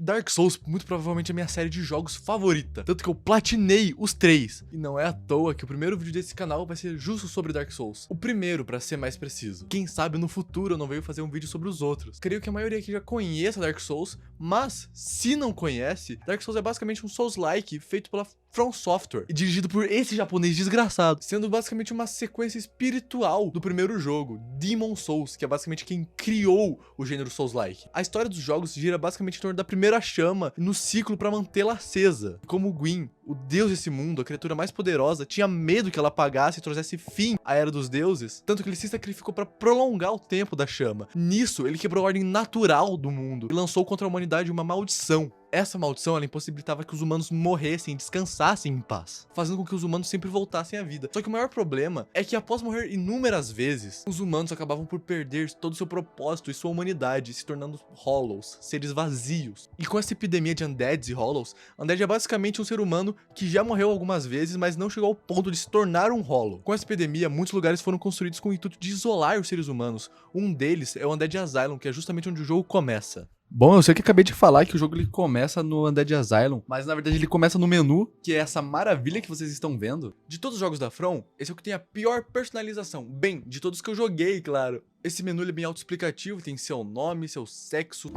Dark Souls, muito provavelmente, é a minha série de jogos favorita. Tanto que eu platinei os 3. E não é à toa que o primeiro vídeo desse canal vai ser justo sobre Dark Souls. O primeiro, pra ser mais preciso. Quem sabe no futuro eu não venho fazer um vídeo sobre os outros. Creio que a maioria aqui já conheça Dark Souls, mas se não conhece, Dark Souls é basicamente um Souls-like feito pela From Software e dirigido por esse japonês desgraçado, sendo basicamente uma sequência espiritual do primeiro jogo, Demon Souls, que é basicamente quem criou o gênero Souls-like. A história dos jogos gira basicamente em torno da primeira chama no ciclo para mantê-la acesa. Como Gwyn, o deus desse mundo, a criatura mais poderosa, tinha medo que ela apagasse e trouxesse fim à Era dos Deuses, tanto que ele se sacrificou para prolongar o tempo da chama. Nisso, ele quebrou a ordem natural do mundo e lançou contra a humanidade uma maldição. Essa maldição, ela impossibilitava que os humanos morressem e descansassem em paz, fazendo com que os humanos sempre voltassem à vida. Só que o maior problema é que após morrer inúmeras vezes, os humanos acabavam por perder todo o seu propósito e sua humanidade, se tornando hollows, seres vazios. E com essa epidemia de undeads e hollows, undead é basicamente um ser humano que já morreu algumas vezes, mas não chegou ao ponto de se tornar um hollow. Com essa epidemia, muitos lugares foram construídos com o intuito de isolar os seres humanos. Um deles é o Undead Asylum, que é justamente onde o jogo começa. Bom, eu sei que acabei de falar que o jogo ele começa no Undead Asylum, mas na verdade ele começa no menu, que é essa maravilha que vocês estão vendo. De todos os jogos da From, esse é o que tem a pior personalização. Bem, de todos que eu joguei, claro. Esse menu ele é bem autoexplicativo, tem seu nome, seu sexo,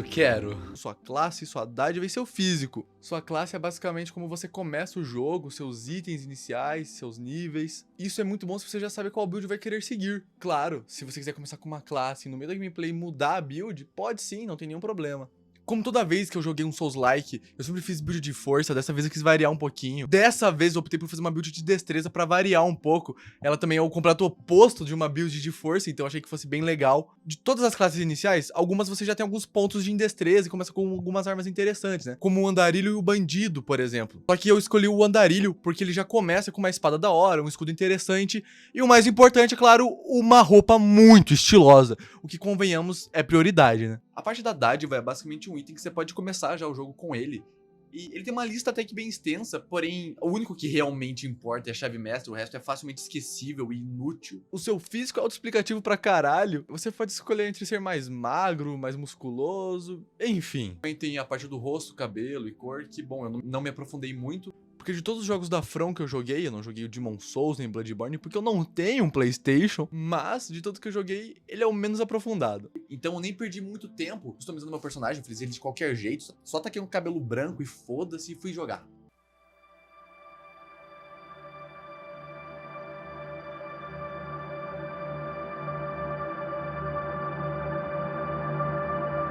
Quero. sua classe, sua dádiva e seu físico. Sua classe é basicamente como você começa o jogo, seus itens iniciais, seus níveis. Isso é muito bom se você já sabe qual build vai querer seguir. Claro, se você quiser começar com uma classe e no meio da gameplay mudar a build, pode sim, não tem nenhum problema. Como toda vez que eu joguei um Souls-like, eu sempre fiz build de força, dessa vez eu quis variar um pouquinho. Dessa vez eu optei por fazer uma build de destreza pra variar um pouco. Ela também é o completo oposto de uma build de força, então eu achei que fosse bem legal. De todas as classes iniciais, algumas você já tem alguns pontos de destreza e começa com algumas armas interessantes, né? Como o andarilho e o bandido, por exemplo. Só que eu escolhi o andarilho porque ele já começa com uma espada da hora, um escudo interessante e o mais importante, é claro, uma roupa muito estilosa. O que, convenhamos, é prioridade, né? A parte da dádiva é basicamente um item que você pode começar já o jogo com ele. E ele tem uma lista até que bem extensa, porém o único que realmente importa é a chave mestre, o resto é facilmente esquecível e inútil. O seu físico é autoexplicativo pra caralho. Você pode escolher entre ser mais magro, mais musculoso, enfim. Também tem a parte do rosto, cabelo e cor, que bom, eu não me aprofundei muito. Porque de todos os jogos da From que eu não joguei o Demon Souls nem Bloodborne, porque eu não tenho um PlayStation, mas de todos que eu joguei, ele é o menos aprofundado. Então eu nem perdi muito tempo customizando meu personagem, fiz ele de qualquer jeito, só taquei um cabelo branco e foda-se e fui jogar.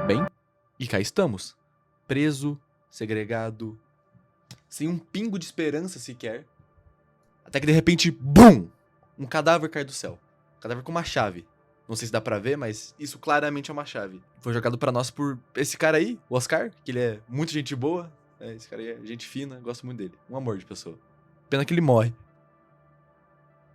Bem, e cá estamos. Preso, segregado, sem um pingo de esperança sequer. Até que de repente, BUM! Um cadáver cai do céu. Um cadáver com uma chave. Não sei se dá pra ver, mas isso claramente é uma chave. Foi jogado pra nós por esse cara aí, o Oscar, que ele é muito gente boa. Esse cara aí é gente fina, gosto muito dele. Um amor de pessoa. Pena que ele morre.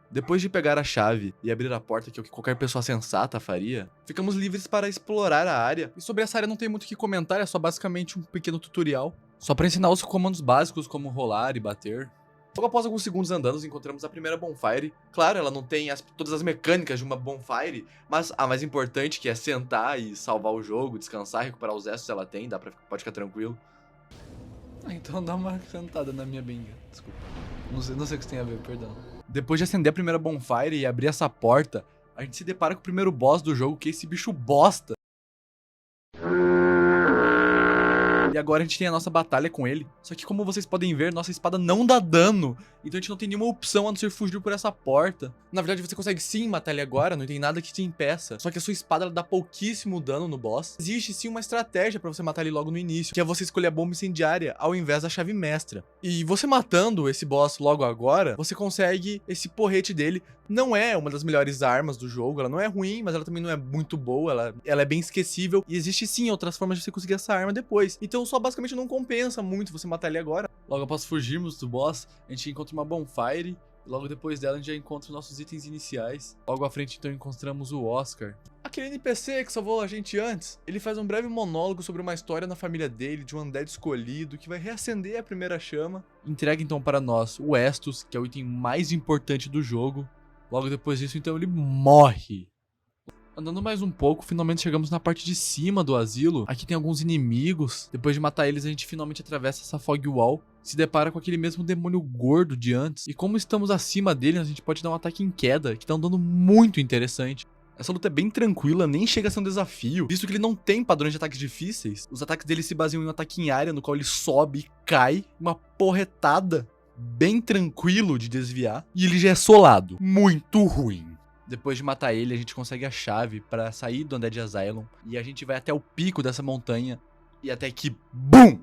Depois de pegar a chave e abrir a porta, que é o que qualquer pessoa sensata faria, ficamos livres para explorar a área. E sobre essa área não tem muito o que comentar, é só basicamente um pequeno tutorial. Só para ensinar os comandos básicos como rolar e bater. Logo após alguns segundos andando, encontramos a primeira bonfire. Claro, ela não tem todas as mecânicas de uma bonfire, mas a mais importante, que é sentar e salvar o jogo, descansar, recuperar os restos, ela tem, pode ficar tranquilo. Então dá uma cantada na minha benga, desculpa. Não sei o que isso tem a ver, perdão. Depois de acender a primeira bonfire e abrir essa porta, a gente se depara com o primeiro boss do jogo, que é esse bicho bosta. E agora a gente tem a nossa batalha com ele. Só que como vocês podem ver, nossa espada não dá dano. Então a gente não tem nenhuma opção a não ser fugir por essa porta. Na verdade você consegue sim matar ele agora, não tem nada que te impeça. Só que a sua espada ela dá pouquíssimo dano no boss. Existe sim uma estratégia pra você matar ele logo no início, que é você escolher a bomba incendiária ao invés da chave mestra. E você matando esse boss logo agora, você consegue esse porrete dele. Não é uma das melhores armas do jogo, ela não é ruim, mas ela também não é muito boa, ela é bem esquecível. E existe sim outras formas de você conseguir essa arma depois. Então só basicamente não compensa muito você matar ele agora. Logo após fugirmos do boss, a gente encontra uma bonfire. E logo depois dela a gente já encontra os nossos itens iniciais. Logo à frente então encontramos o Oscar. Aquele NPC que salvou a gente antes, ele faz um breve monólogo sobre uma história na família dele, de um undead escolhido, que vai reacender a primeira chama. Entrega então para nós o Estus, que é o item mais importante do jogo. Logo depois disso então ele morre. Andando mais um pouco, finalmente chegamos na parte de cima do asilo. Aqui tem alguns inimigos. Depois de matar eles, a gente finalmente atravessa essa fog wall. Se depara com aquele mesmo demônio gordo de antes. E como estamos acima dele, a gente pode dar um ataque em queda, que dá um dano muito interessante. Essa luta é bem tranquila, nem chega a ser um desafio, visto que ele não tem padrões de ataques difíceis. Os ataques dele se baseiam em um ataque em área, no qual ele sobe e cai, uma porretada bem tranquilo de desviar. E ele já é solado, muito ruim. Depois de matar ele, a gente consegue a chave pra sair do Undead Asylum. E a gente vai até o pico dessa montanha. E até que, BUM!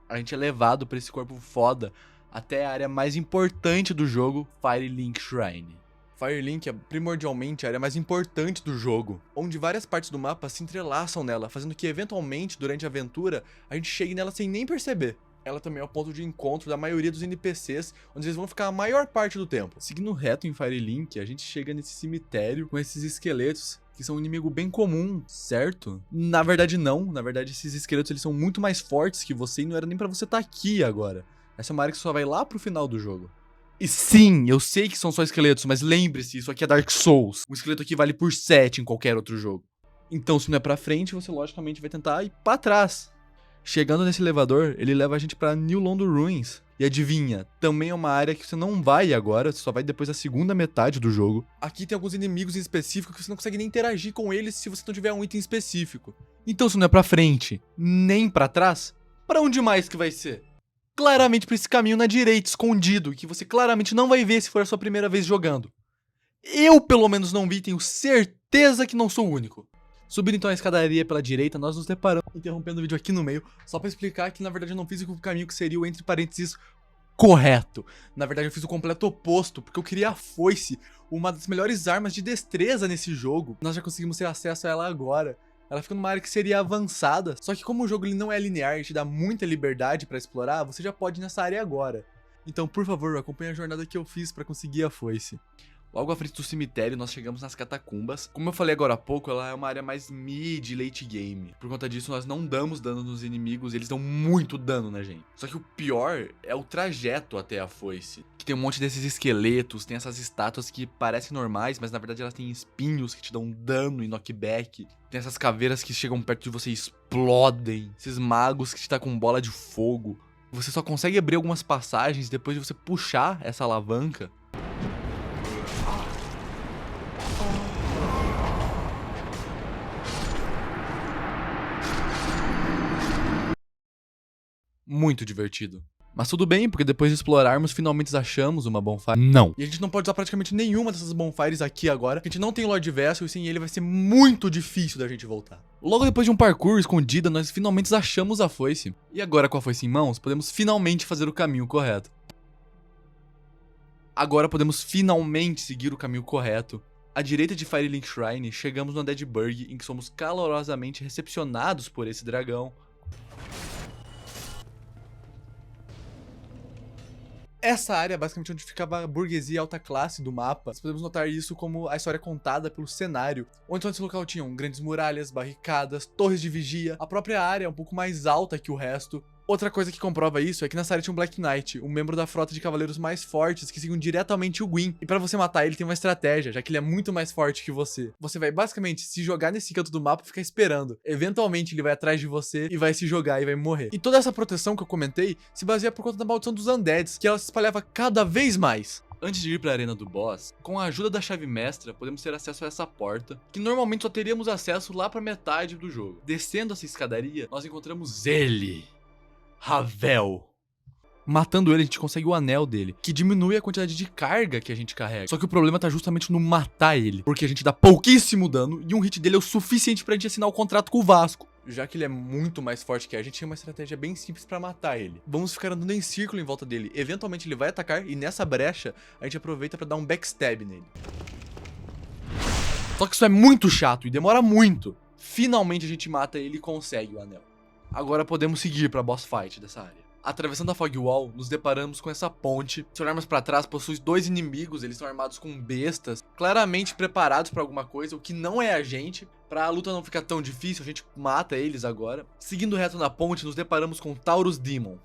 A gente é levado pra esse corpo foda até a área mais importante do jogo, Firelink Shrine. Firelink é primordialmente a área mais importante do jogo, onde várias partes do mapa se entrelaçam nela, fazendo que eventualmente, durante a aventura, a gente chegue nela sem nem perceber. Ela também é o ponto de encontro da maioria dos NPCs, onde eles vão ficar a maior parte do tempo. Seguindo reto em Firelink, a gente chega nesse cemitério com esses esqueletos, que são um inimigo bem comum, certo? Na verdade não, na verdade esses esqueletos eles são muito mais fortes que você e não era nem pra você estar aqui agora. Essa é uma área que só vai lá pro final do jogo. E sim, eu sei que são só esqueletos, mas lembre-se, isso aqui é Dark Souls. Um esqueleto aqui vale por 7 em qualquer outro jogo. Então se não é pra frente, você logicamente vai tentar ir pra trás. Chegando nesse elevador, ele leva a gente pra New Londo Ruins. E adivinha, também é uma área que você não vai agora, você só vai depois da segunda metade do jogo. Aqui tem alguns inimigos em específico que você não consegue nem interagir com eles se você não tiver um item específico. Então se não é pra frente, nem pra trás, pra onde mais que vai ser? Claramente pra esse caminho na direita, escondido, que você claramente não vai ver se for a sua primeira vez jogando. Eu pelo menos não vi, tenho certeza que não sou o único. Subindo então a escadaria pela direita, nós nos deparamos, interrompendo o vídeo aqui no meio, só pra explicar que na verdade eu não fiz o caminho que seria o entre parênteses correto. Na verdade eu fiz o completo oposto, porque eu queria a foice, uma das melhores armas de destreza nesse jogo. Nós já conseguimos ter acesso a ela agora. Ela fica numa área que seria avançada, só que como o jogo ele não é linear e te dá muita liberdade pra explorar, você já pode ir nessa área agora. Então por favor, acompanhe a jornada que eu fiz pra conseguir a foice. Logo à frente do cemitério, nós chegamos nas catacumbas. Como eu falei agora há pouco, ela é uma área mais mid e late game. Por conta disso, nós não damos dano nos inimigos, eles dão muito dano na gente. Só que o pior é o trajeto até a foice. Que tem um monte desses esqueletos, tem essas estátuas que parecem normais, mas na verdade elas têm espinhos que te dão dano e knockback. Tem essas caveiras que chegam perto de você e explodem. Esses magos que te tacam bola de fogo. Você só consegue abrir algumas passagens depois de você puxar essa alavanca. Muito divertido. Mas tudo bem, porque depois de explorarmos, finalmente achamos uma bonfire. Não. E a gente não pode usar praticamente nenhuma dessas bonfires aqui agora. A gente não tem Lord Vessel e sem ele vai ser muito difícil da gente voltar. Logo depois de um parkour escondida, nós finalmente achamos a foice. E agora com a foice em mãos, podemos finalmente fazer o caminho correto. Agora podemos finalmente seguir o caminho correto. À direita de Firelink Shrine, chegamos no Undead Burg, em que somos calorosamente recepcionados por esse dragão. Essa área é basicamente onde ficava a burguesia alta classe do mapa. Nós podemos notar isso como a história contada pelo cenário, onde esse local tinham grandes muralhas, barricadas, torres de vigia. A própria área é um pouco mais alta que o resto. Outra coisa que comprova isso é que nessa área tinha um Black Knight, um membro da frota de cavaleiros mais fortes que seguiam diretamente o Gwyn. E pra você matar ele tem uma estratégia, já que ele é muito mais forte que você. Você vai basicamente se jogar nesse canto do mapa e ficar esperando. Eventualmente ele vai atrás de você e vai se jogar e vai morrer. E toda essa proteção que eu comentei se baseia por conta da maldição dos Undeads, que ela se espalhava cada vez mais. Antes de ir pra arena do boss, com a ajuda da chave mestra, podemos ter acesso a essa porta, que normalmente só teríamos acesso lá pra metade do jogo. Descendo essa escadaria, nós encontramos ele, Havel. Matando ele, a gente consegue o anel dele, que diminui a quantidade de carga que a gente carrega. Só que o problema tá justamente no matar ele, porque a gente dá pouquíssimo dano e um hit dele é o suficiente pra gente assinar o contrato com o Vasco. Já que ele é muito mais forte que a gente, tinha uma estratégia bem simples pra matar ele. Vamos ficar andando em círculo em volta dele. Eventualmente ele vai atacar e nessa brecha a gente aproveita pra dar um backstab nele. Só que isso é muito chato e demora muito. Finalmente a gente mata ele e consegue o anel. Agora podemos seguir pra boss fight dessa área. Atravessando a Fog Wall, nos deparamos com essa ponte. Se olharmos pra trás, possui dois inimigos, eles estão armados com bestas, claramente preparados pra alguma coisa, o que não é a gente. Pra a luta não ficar tão difícil, a gente mata eles agora. Seguindo reto na ponte, nos deparamos com Taurus Demon.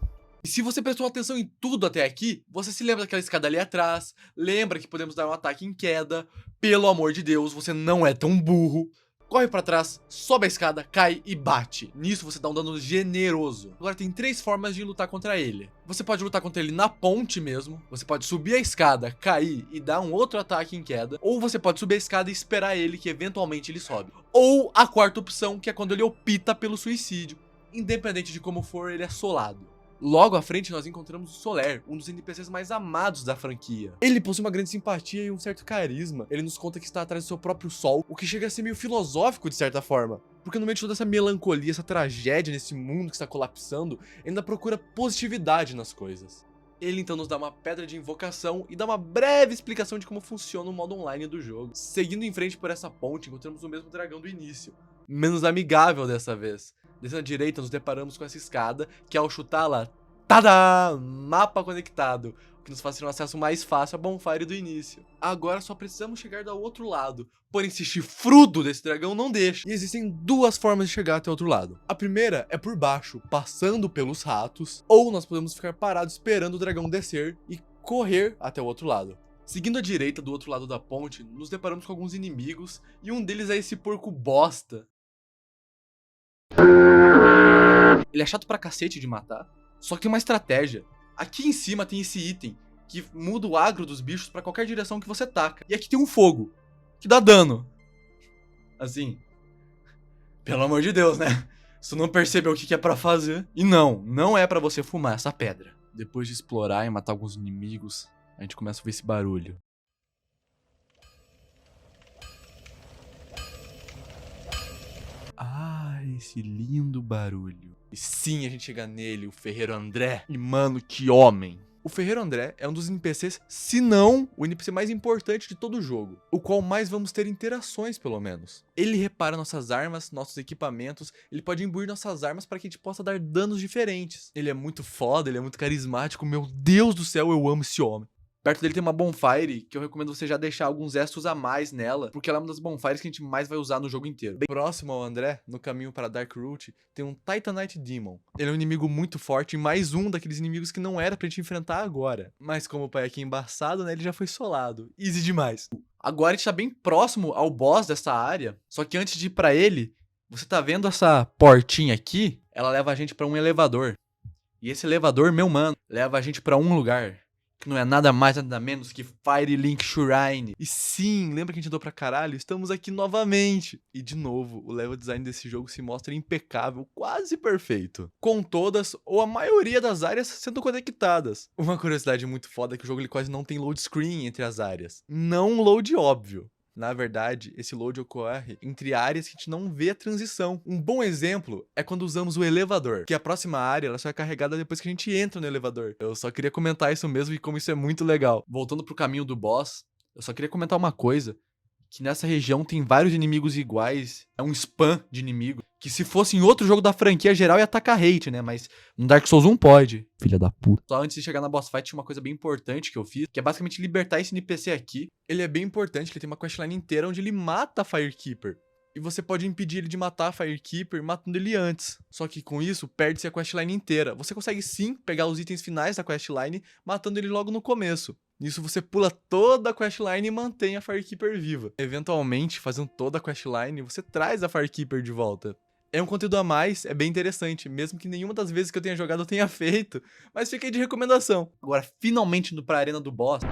E se você prestou atenção em tudo até aqui, você se lembra daquela escada ali atrás, lembra que podemos dar um ataque em queda. Pelo amor de Deus, você não é tão burro. Corre pra trás, sobe a escada, cai e bate. Nisso você dá um dano generoso. Agora tem 3 formas de lutar contra ele. Você pode lutar contra ele na ponte mesmo. Você pode subir a escada, cair e dar um outro ataque em queda. Ou você pode subir a escada e esperar ele que eventualmente ele sobe. Ou a quarta opção, que é quando ele opta pelo suicídio. Independente de como for, ele é solado. Logo à frente nós encontramos o Solaire, um dos NPCs mais amados da franquia. Ele possui uma grande simpatia e um certo carisma. Ele nos conta que está atrás do seu próprio sol, o que chega a ser meio filosófico de certa forma. Porque no meio de toda essa melancolia, essa tragédia nesse mundo que está colapsando, ele ainda procura positividade nas coisas. Ele então nos dá uma pedra de invocação e dá uma breve explicação de como funciona o modo online do jogo. Seguindo em frente por essa ponte, encontramos o mesmo dragão do início, menos amigável dessa vez. Descendo à direita, nos deparamos com essa escada, que ao chutá-la, tada! Mapa conectado, o que nos faz ter um acesso mais fácil à bonfire do início. Agora só precisamos chegar do outro lado, porém esse chifrudo desse dragão não deixa. E existem 2 formas de chegar até o outro lado. A primeira é por baixo, passando pelos ratos, ou nós podemos ficar parados esperando o dragão descer e correr até o outro lado. Seguindo à direita do outro lado da ponte, nos deparamos com alguns inimigos, e um deles é esse porco bosta. Ele é chato pra cacete de matar, só que tem uma estratégia. Aqui em cima tem esse item que muda o agro dos bichos pra qualquer direção que você taca. E aqui tem um fogo, que dá dano. Assim, pelo amor de Deus, né? Se tu não percebeu o que é pra fazer. E não é pra você fumar essa pedra. Depois de explorar e matar alguns inimigos, a gente começa a ver esse barulho. Ah, esse lindo barulho. E sim, a gente chega nele, o Ferreiro André. E mano, que homem. O Ferreiro André é um dos NPCs, se não o NPC mais importante de todo o jogo, o qual mais vamos ter interações, pelo menos. Ele repara nossas armas, nossos equipamentos, ele pode imbuir nossas armas para que a gente possa dar danos diferentes. Ele é muito foda, ele é muito carismático, meu Deus do céu, eu amo esse homem. Perto dele tem uma bonfire, que eu recomendo você já deixar alguns extras a mais nela, porque ela é uma das bonfires que a gente mais vai usar no jogo inteiro. Bem próximo ao André, no caminho para Darkroot, tem um Titanite Demon. Ele é um inimigo muito forte e mais um daqueles inimigos que não era pra gente enfrentar agora. Mas como o pai aqui é embaçado, né, ele já foi solado. Easy demais. Agora a gente tá bem próximo ao boss dessa área, só que antes de ir pra ele, você tá vendo essa portinha aqui? Ela leva a gente pra um elevador. E esse elevador, meu mano, leva a gente pra um lugar que não é nada mais, nada menos que Firelink Shrine. E sim, lembra que a gente andou pra caralho? Estamos aqui novamente. E de novo, o level design desse jogo se mostra impecável, quase perfeito. Com todas, ou a maioria das áreas sendo conectadas. Uma curiosidade muito foda é que o jogo ele quase não tem load screen entre as áreas. Não load óbvio. Na verdade, esse load ocorre entre áreas que a gente não vê a transição. Um bom exemplo é quando usamos o elevador, que a próxima área ela só é carregada depois que a gente entra no elevador. Eu só queria comentar isso mesmo e como isso é muito legal. Voltando pro caminho do boss, eu só queria comentar uma coisa, que nessa região tem vários inimigos iguais, é um spam de inimigo, que se fosse em outro jogo da franquia geral ia tacar hate, né, mas no Dark Souls 1 pode. Filha da puta. Só antes de chegar na boss fight tinha uma coisa bem importante que eu fiz, que é basicamente libertar esse NPC aqui. Ele é bem importante, ele tem uma questline inteira onde ele mata a Firekeeper. E você pode impedir ele de matar a Firekeeper matando ele antes. Só que com isso, perde-se a questline inteira. Você consegue sim pegar os itens finais da questline, matando ele logo no começo. Nisso você pula toda a questline e mantém a Firekeeper viva. Eventualmente, fazendo toda a questline, você traz a Firekeeper de volta. É um conteúdo a mais, é bem interessante, mesmo que nenhuma das vezes que eu tenha jogado eu tenha feito, mas fica aí de recomendação. Agora, finalmente indo pra arena do boss.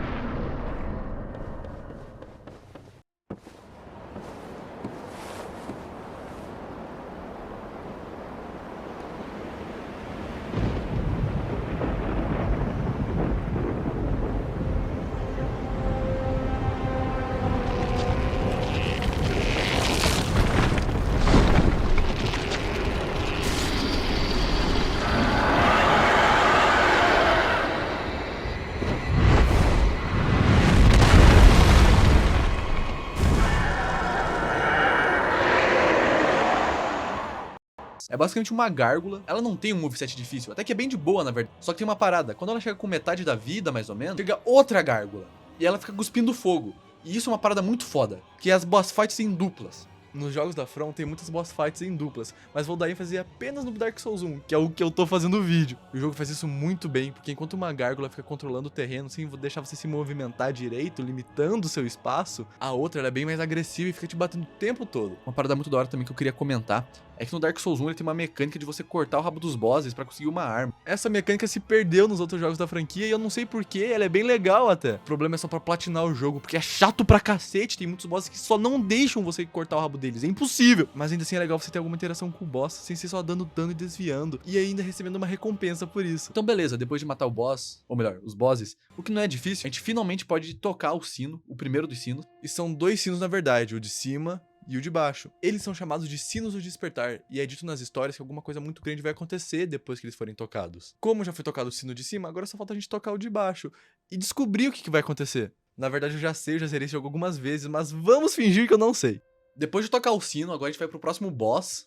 É basicamente uma gárgula, ela não tem um moveset difícil, até que é bem de boa na verdade. Só que tem uma parada, quando ela chega com metade da vida mais ou menos, chega outra gárgula, e ela fica cuspindo fogo. E isso é uma parada muito foda, que as boss fights em duplas. Nos jogos da From tem muitas boss fights em duplas, mas vou dar ênfase apenas no Dark Souls 1, que é o que eu tô fazendo o vídeo. O jogo faz isso muito bem, porque enquanto uma gárgula fica controlando o terreno sem deixar você se movimentar direito, limitando o seu espaço, a outra ela é bem mais agressiva e fica te batendo o tempo todo. Uma parada muito da hora também que eu queria comentar é que no Dark Souls 1 ele tem uma mecânica de você cortar o rabo dos bosses pra conseguir uma arma. Essa mecânica se perdeu nos outros jogos da franquia e eu não sei porquê, ela é bem legal até. O problema é só pra platinar o jogo, porque é chato pra cacete, tem muitos bosses que só não deixam você cortar o rabo deles, é impossível. Mas ainda assim é legal você ter alguma interação com o boss, sem ser só dando dano e desviando, e ainda recebendo uma recompensa por isso. Então beleza, depois de matar o boss, ou melhor, os bosses, o que não é difícil, a gente finalmente pode tocar o sino, o primeiro dos sinos. E são 2 sinos na verdade, o de cima e o de baixo. Eles são chamados de sinos do despertar, e é dito nas histórias que alguma coisa muito grande vai acontecer depois que eles forem tocados. Como já foi tocado o sino de cima, agora só falta a gente tocar o de baixo e descobrir o que vai acontecer. Na verdade eu já sei, eu já zerei esse jogo algumas vezes, mas vamos fingir que eu não sei. Depois de tocar o sino, agora a gente vai pro próximo boss,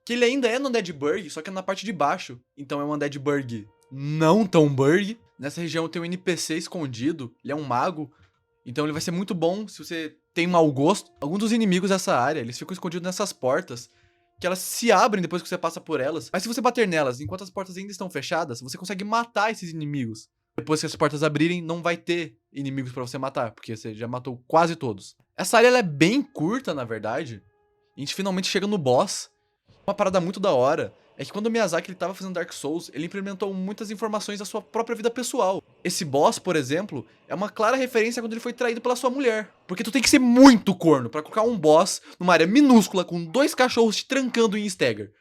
que ele ainda é no Undead Burg, só que é na parte de baixo. Então é um Undead Burg não tão Burg. Nessa região tem um NPC escondido, ele é um mago, então ele vai ser muito bom se você tem mau gosto. Alguns dos inimigos dessa área, eles ficam escondidos nessas portas, que elas se abrem depois que você passa por elas. Mas se você bater nelas, enquanto as portas ainda estão fechadas, você consegue matar esses inimigos. Depois que as portas abrirem, não vai ter inimigos pra você matar, porque você já matou quase todos. Essa área ela é bem curta, na verdade. A gente finalmente chega no boss. Uma parada muito da hora é que quando o Miyazaki ele tava fazendo Dark Souls, ele implementou muitas informações da sua própria vida pessoal. Esse boss, por exemplo, é uma clara referência a quando ele foi traído pela sua mulher. Porque tu tem que ser muito corno pra colocar um boss numa área minúscula com 2 cachorros te trancando em stagger.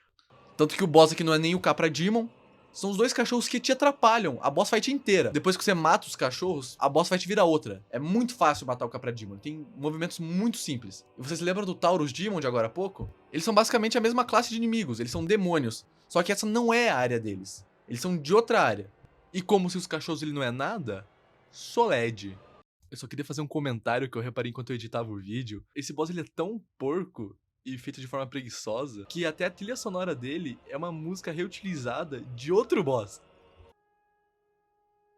Tanto que o boss aqui não é nem o Capra Demon, são os 2 cachorros que te atrapalham a boss fight inteira. Depois que você mata os cachorros, a boss fight vira outra. É muito fácil matar o Capra Demon, tem movimentos muito simples. E vocês lembram do Taurus Demon de agora há pouco? Eles são basicamente a mesma classe de inimigos, eles são demônios. Só que essa não é a área deles, eles são de outra área. E como se os cachorros ele não é nada, Soled. Eu só queria fazer um comentário que eu reparei enquanto eu editava o vídeo. Esse boss ele é tão porco e feito de forma preguiçosa, que até a trilha sonora dele é uma música reutilizada de outro boss.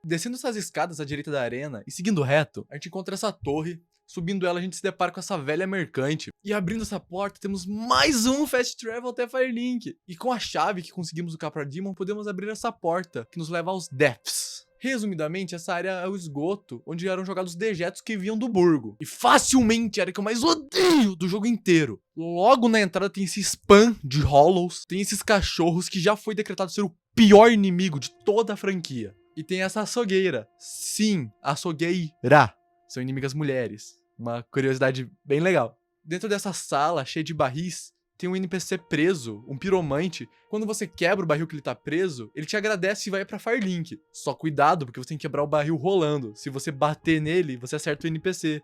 Descendo essas escadas à direita da arena e seguindo reto, a gente encontra essa torre. Subindo ela, a gente se depara com essa velha mercante. E abrindo essa porta, temos mais um Fast Travel até Firelink. E com a chave que conseguimos do Capra Demon, podemos abrir essa porta, que nos leva aos Depths. Resumidamente, essa área é o esgoto, onde eram jogados dejetos que vinham do burgo. E facilmente a área que eu mais odeio do jogo inteiro. Logo na entrada tem esse spam de hollows, tem esses cachorros que já foi decretado ser o pior inimigo de toda a franquia. E tem essa açougueira. Sim, açougueira. São inimigas mulheres. Uma curiosidade bem legal. Dentro dessa sala cheia de barris, tem um NPC preso, um piromante. Quando você quebra o barril que ele tá preso, ele te agradece e vai pra Firelink. Só cuidado, porque você tem que quebrar o barril rolando. Se você bater nele, você acerta o NPC.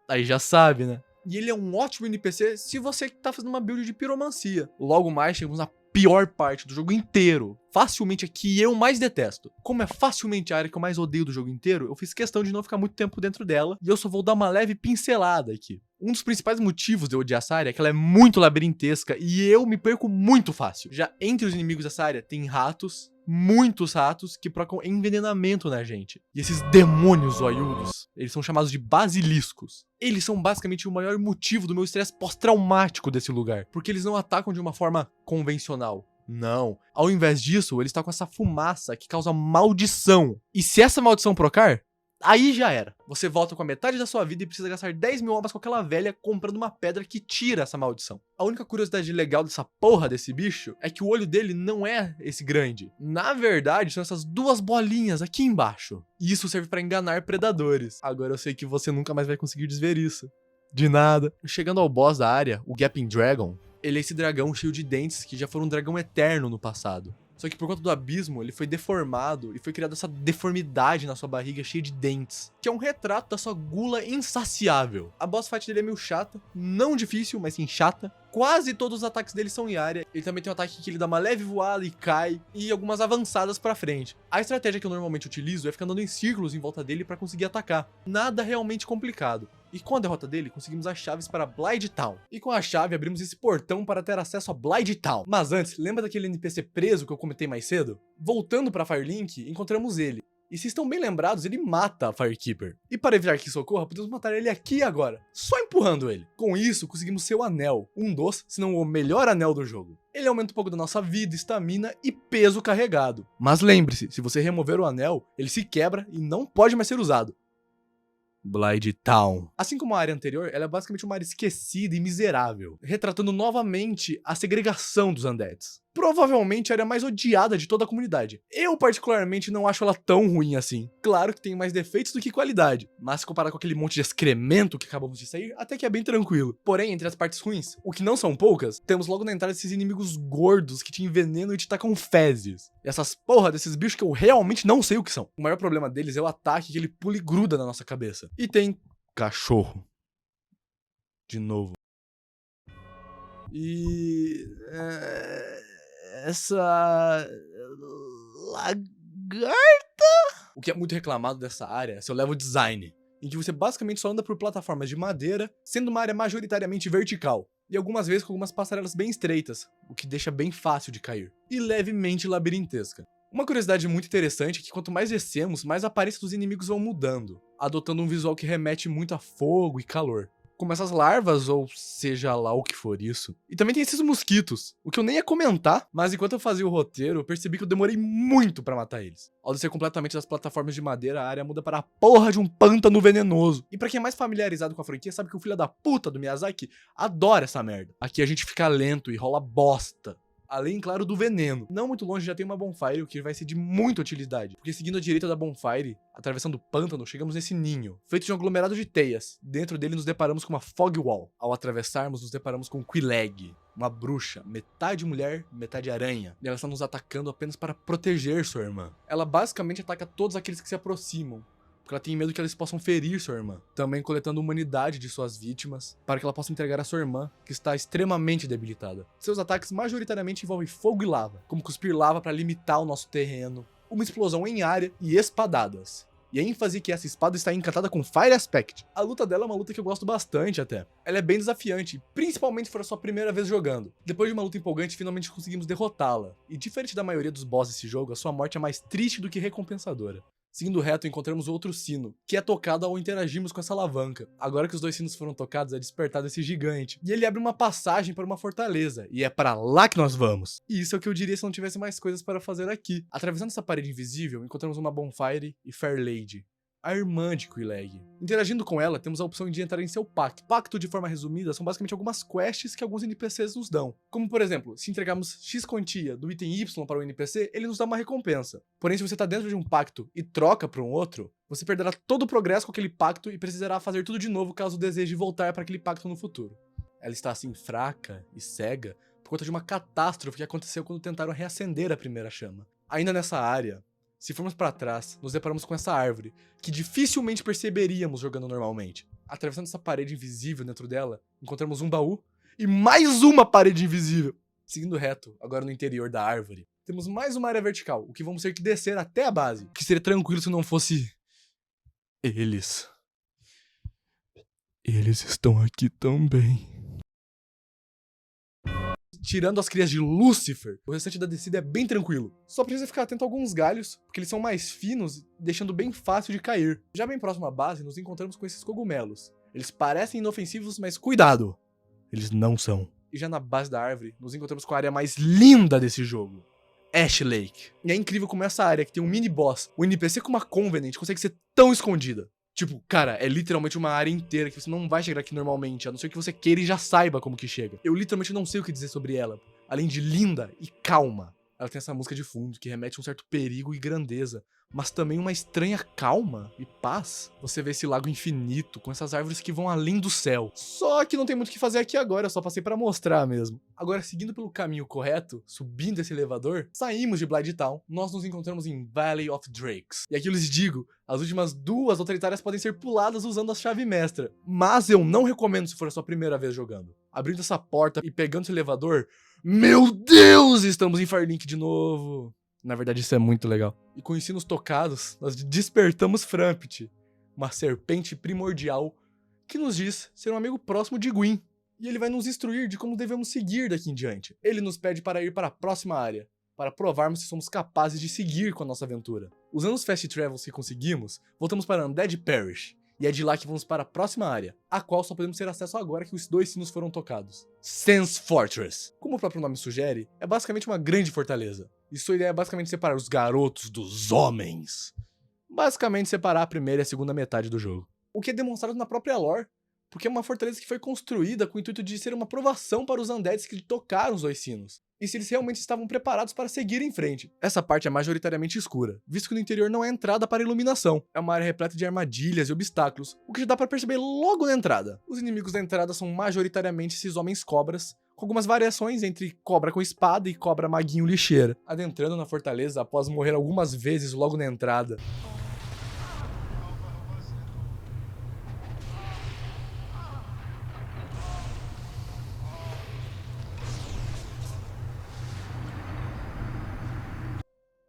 Aí já sabe, né? E ele é um ótimo NPC se você tá fazendo uma build de piromancia. Logo mais, chegamos na pior parte do jogo inteiro. Facilmente a que eu mais detesto. Como é facilmente a área que eu mais odeio do jogo inteiro, eu fiz questão de não ficar muito tempo dentro dela, e eu só vou dar uma leve pincelada aqui. Um dos principais motivos de eu odiar essa área é que ela é muito labirintesca e eu me perco muito fácil. Já entre os inimigos dessa área tem ratos, muitos ratos que procam envenenamento na gente. E esses demônios zoiudos, eles são chamados de basiliscos. Eles são basicamente o maior motivo do meu estresse pós-traumático desse lugar, porque eles não atacam de uma forma convencional. Não. Ao invés disso, eles estão com essa fumaça que causa maldição. E se essa maldição procar, aí já era. Você volta com a metade da sua vida e precisa gastar 10 mil almas com aquela velha comprando uma pedra que tira essa maldição. A única curiosidade legal dessa porra desse bicho é que o olho dele não é esse grande. Na verdade, são essas 2 bolinhas aqui embaixo. E isso serve pra enganar predadores. Agora eu sei que você nunca mais vai conseguir desver isso. De nada. Chegando ao boss da área, o Gaping Dragon, ele é esse dragão cheio de dentes que já foi um dragão eterno no passado. Só que por conta do abismo, ele foi deformado e foi criada essa deformidade na sua barriga cheia de dentes, que é um retrato da sua gula insaciável. A boss fight dele é meio chata, não difícil, mas sim chata. Quase todos os ataques dele são em área. Ele também tem um ataque que ele dá uma leve voada e cai, e algumas avançadas pra frente. A estratégia que eu normalmente utilizo é ficar andando em círculos em volta dele pra conseguir atacar. Nada realmente complicado. E com a derrota dele, conseguimos as chaves para Blyde Town. E com a chave, abrimos esse portão para ter acesso a Blyde Town. Mas antes, lembra daquele NPC preso que eu comentei mais cedo? Voltando para Firelink, encontramos ele. E se estão bem lembrados, ele mata a Firekeeper. E para evitar que isso ocorra, podemos matar ele aqui e agora, só empurrando ele. Com isso, conseguimos seu anel, um dos, se não o melhor anel do jogo. Ele aumenta um pouco da nossa vida, estamina e peso carregado. Mas lembre-se, se você remover o anel, ele se quebra e não pode mais ser usado. Blyde Town. Assim como a área anterior, ela é basicamente uma área esquecida e miserável, retratando novamente a segregação dos Undeads. Provavelmente a área mais odiada de toda a comunidade. Eu particularmente não acho ela tão ruim assim. Claro que tem mais defeitos do que qualidade, mas se comparar com aquele monte de excremento que acabamos de sair, até que é bem tranquilo. Porém, entre as partes ruins, o que não são poucas, temos logo na entrada esses inimigos gordos que te envenenam e te tacam fezes. E essas porra desses bichos que eu realmente não sei o que são. O maior problema deles é o ataque que ele pula e gruda na nossa cabeça. E tem cachorro. De novo. E... essa... lagarta? O que é muito reclamado dessa área é seu level design, em que você basicamente só anda por plataformas de madeira, sendo uma área majoritariamente vertical, e algumas vezes com algumas passarelas bem estreitas, o que deixa bem fácil de cair, e levemente labirintesca. Uma curiosidade muito interessante é que quanto mais descemos, mais a aparência dos inimigos vão mudando, adotando um visual que remete muito a fogo e calor. Como essas larvas, ou seja lá o que for isso. E também tem esses mosquitos, o que eu nem ia comentar, mas enquanto eu fazia o roteiro, eu percebi que eu demorei muito pra matar eles. Ao descer completamente das plataformas de madeira, a área muda para a porra de um pântano venenoso. E pra quem é mais familiarizado com a franquia, sabe que o filho da puta do Miyazaki adora essa merda. Aqui a gente fica lento e rola bosta. Além, claro, do veneno. Não muito longe já tem uma bonfire, o que vai ser de muita utilidade. Porque seguindo a direita da bonfire, atravessando o pântano, chegamos nesse ninho, feito de um aglomerado de teias. Dentro dele nos deparamos com uma fog wall. Ao atravessarmos, nos deparamos com Quelaag, uma bruxa, metade mulher, metade aranha. E ela está nos atacando apenas para proteger sua irmã. Ela basicamente ataca todos aqueles que se aproximam, porque ela tem medo que eles possam ferir sua irmã, também coletando a humanidade de suas vítimas, para que ela possa entregar a sua irmã, que está extremamente debilitada. Seus ataques majoritariamente envolvem fogo e lava, como cuspir lava para limitar o nosso terreno, uma explosão em área e espadadas. E a ênfase que essa espada está encantada com Fire Aspect. A luta dela é uma luta que eu gosto bastante até. Ela é bem desafiante, principalmente se for a sua primeira vez jogando. Depois de uma luta empolgante, finalmente conseguimos derrotá-la. E diferente da maioria dos bosses desse jogo, a sua morte é mais triste do que recompensadora. Seguindo reto, encontramos outro sino, que é tocado ao interagirmos com essa alavanca. Agora que os dois sinos foram tocados, é despertado esse gigante. E ele abre uma passagem para uma fortaleza, e é para lá que nós vamos. E isso é o que eu diria se não tivesse mais coisas para fazer aqui. Atravessando essa parede invisível, encontramos uma Bonfire e Fair Lady, a irmã de Quelaag. Interagindo com ela, temos a opção de entrar em seu pacto. Pacto, de forma resumida, são basicamente algumas quests que alguns NPCs nos dão. Como, por exemplo, se entregarmos X quantia do item Y para o NPC, ele nos dá uma recompensa. Porém, se você está dentro de um pacto e troca para um outro, você perderá todo o progresso com aquele pacto e precisará fazer tudo de novo caso deseje voltar para aquele pacto no futuro. Ela está assim fraca e cega por conta de uma catástrofe que aconteceu quando tentaram reacender a primeira chama. Ainda nessa área, se formos para trás, nos deparamos com essa árvore, que dificilmente perceberíamos jogando normalmente. Atravessando essa parede invisível dentro dela, encontramos um baú e mais uma parede invisível. Seguindo reto, agora no interior da árvore, temos mais uma área vertical, o que vamos ter que descer até a base, o que seria tranquilo se não fosse... eles. Eles estão aqui também. Tirando as crias de Lúcifer, o restante da descida é bem tranquilo. Só precisa ficar atento a alguns galhos, porque eles são mais finos, deixando bem fácil de cair. Já bem próximo à base, nos encontramos com esses cogumelos. Eles parecem inofensivos, mas cuidado! Eles não são. E já na base da árvore, nos encontramos com a área mais linda desse jogo, Ash Lake. E é incrível como essa área, que tem um mini boss, o NPC com uma Covenant, consegue ser tão escondida. Tipo, cara, é literalmente uma área inteira que você não vai chegar aqui normalmente, a não ser que você queira e já saiba como que chega. Eu literalmente não sei o que dizer sobre ela, além de linda e calma. Ela tem essa música de fundo que remete a um certo perigo e grandeza, mas também uma estranha calma e paz. Você vê esse lago infinito, com essas árvores que vão além do céu. Só que não tem muito o que fazer aqui agora, eu só passei pra mostrar mesmo. Agora, seguindo pelo caminho correto, subindo esse elevador, saímos de Blyde Town, nós nos encontramos em Valley of Drakes. E aqui eu lhes digo, as últimas duas autoritárias podem ser puladas usando a chave mestra, mas eu não recomendo se for a sua primeira vez jogando. Abrindo essa porta e pegando esse elevador, meu Deus, estamos em Firelink de novo. Na verdade, isso é muito legal. E com os sinos tocados, nós despertamos Frampet, uma serpente primordial que nos diz ser um amigo próximo de Gwyn. E ele vai nos instruir de como devemos seguir daqui em diante. Ele nos pede para ir para a próxima área, para provarmos se somos capazes de seguir com a nossa aventura. Usando os fast travels que conseguimos, voltamos para Undead Parish, e é de lá que vamos para a próxima área, a qual só podemos ter acesso agora que os 2 sinos foram tocados. Sans Fortress. Como o próprio nome sugere, é basicamente uma grande fortaleza, e sua ideia é basicamente separar os garotos dos homens. Basicamente separar a primeira e a segunda metade do jogo. O que é demonstrado na própria lore, porque é uma fortaleza que foi construída com o intuito de ser uma provação para os undeads que tocaram os 2 sinos, e se eles realmente estavam preparados para seguir em frente. Essa parte é majoritariamente escura, visto que no interior não há entrada para iluminação. É uma área repleta de armadilhas e obstáculos, o que já dá para perceber logo na entrada. Os inimigos da entrada são majoritariamente esses homens cobras, com algumas variações entre cobra com espada e cobra maguinho lixeira. Adentrando na fortaleza após morrer algumas vezes logo na entrada.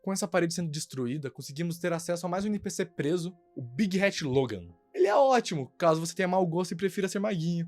Com essa parede sendo destruída, conseguimos ter acesso a mais um NPC preso, o Big Hat Logan. Ele é ótimo, caso você tenha mau gosto e prefira ser maguinho.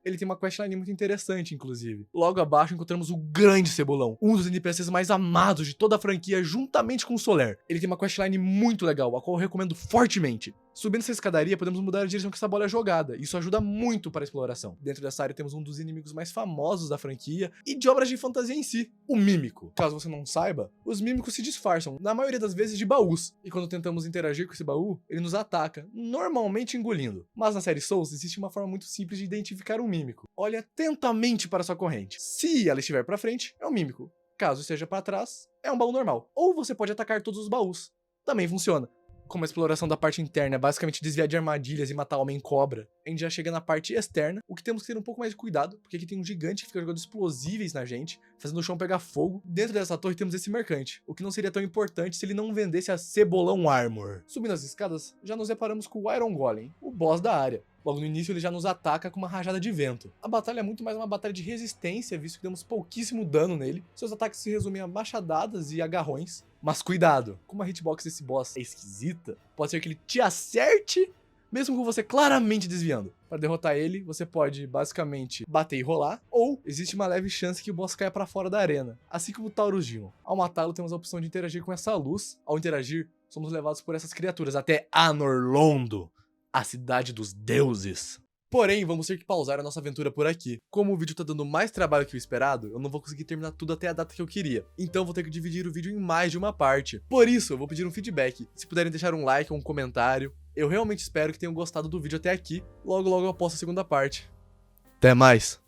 Ele tem uma questline muito interessante, inclusive. Logo abaixo encontramos o Grande Cebolão, um dos NPCs mais amados de toda a franquia, juntamente com o Soler. Ele tem uma questline muito legal, a qual eu recomendo fortemente. Subindo essa escadaria, podemos mudar a direção que essa bola é jogada, isso ajuda muito para a exploração. Dentro dessa área temos um dos inimigos mais famosos da franquia e de obras de fantasia em si, o Mímico. Caso você não saiba, os Mímicos se disfarçam, na maioria das vezes de baús, e quando tentamos interagir com esse baú, ele nos ataca, normalmente engolindo. Mas na série Souls existe uma forma muito simples de identificar um Mímico. Olhe atentamente para sua corrente. Se ela estiver para frente, é um Mímico. Caso esteja para trás, é um baú normal. Ou você pode atacar todos os baús. Também funciona. Como a exploração da parte interna é basicamente desviar de armadilhas e matar homem-cobra, a gente já chega na parte externa, o que temos que ter um pouco mais de cuidado, porque aqui tem um gigante que fica jogando explosíveis na gente, fazendo o chão pegar fogo. Dentro dessa torre temos esse mercante, o que não seria tão importante se ele não vendesse a Cebolão Armor. Subindo as escadas, já nos deparamos com o Iron Golem, o boss da área. Logo no início ele já nos ataca com uma rajada de vento. A batalha é muito mais uma batalha de resistência, visto que damos pouquíssimo dano nele. Seus ataques se resumem a machadadas e agarrões. Mas cuidado, como a hitbox desse boss é esquisita, pode ser que ele te acerte, mesmo com você claramente desviando. Para derrotar ele, você pode basicamente bater e rolar, ou existe uma leve chance que o boss caia para fora da arena, assim como o Taurus Demon. Ao matá-lo, temos a opção de interagir com essa luz. Ao interagir, somos levados por essas criaturas até Anor Londo, a cidade dos deuses. Porém, vamos ter que pausar a nossa aventura por aqui. Como o vídeo tá dando mais trabalho que o esperado, eu não vou conseguir terminar tudo até a data que eu queria. Então vou ter que dividir o vídeo em mais de uma parte. Por isso, eu vou pedir um feedback. Se puderem deixar um like ou um comentário. Eu realmente espero que tenham gostado do vídeo até aqui. Logo, logo eu posto a segunda parte. Até mais!